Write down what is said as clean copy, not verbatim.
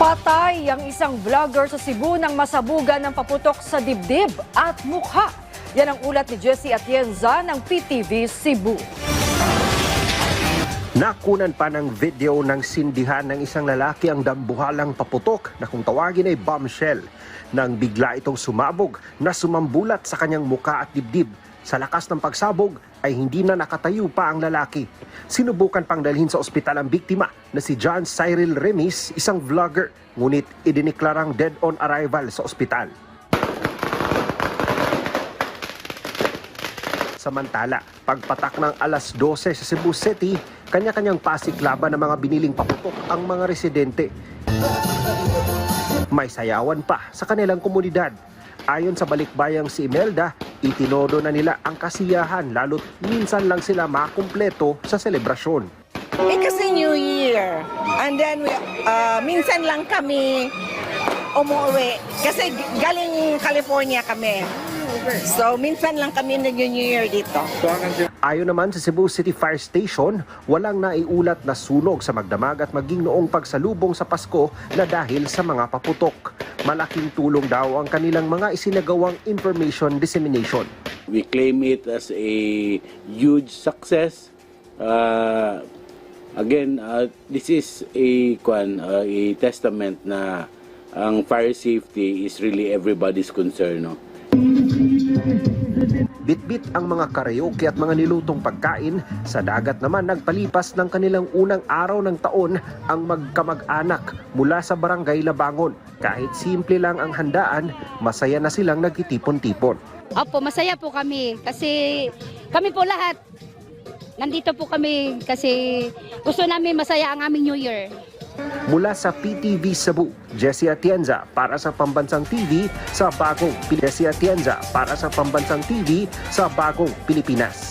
Patay ang isang vlogger sa Cebu nang masabugan ng paputok sa dibdib at mukha. Yan ang ulat ni Jessie Atienza ng PTV Cebu. Nakunan pa ng video ng sindihan ng isang lalaki ang dambuhalang paputok na kung tawagin ay bombshell. Nang bigla itong sumabog na sumambulat sa kanyang muka at dibdib. Sa lakas ng pagsabog ay hindi na nakatayo pa ang lalaki. Sinubukan pang dalhin sa ospital ang biktima na si John Cyril Remis, isang vlogger. Ngunit idiniklarang dead on arrival sa ospital. Samantala, pagpatak ng alas 12 sa Cebu City, kanya-kanyang pasiklaban ng mga biniling paputok ang mga residente. May sayawan pa sa kanilang komunidad. Ayon sa balikbayang si Imelda, itinodo na nila ang kasiyahan lalo't minsan lang sila makumpleto sa selebrasyon. Kasi New Year. And then minsan lang kami umuwi kasi galing California kami. So minsan lang kami nag-New Year dito. Ayon naman sa Cebu City Fire Station, walang naiulat na sunog sa magdamag at maging noong pagsalubong sa Pasko na dahil sa mga paputok. Malaking tulong daw ang kanilang mga isinagawang information dissemination. We claim it as a huge success. This is a testament na ang fire safety is really everybody's concern. No? Bitbit ang mga karaoke at mga nilutong pagkain. Sa dagat naman nagpalipas ng kanilang unang araw ng taon ang magkamag-anak mula sa barangay Labangon. Kahit simple lang ang handaan, masaya na silang nagtitipon-tipon. Opo, masaya po kami kasi kami po lahat nandito po kami kasi gusto namin masaya ang aming New Year. Mula sa PTV Cebu, Jessie Atienza para sa Pambansang TV sa Bagong Pilipinas.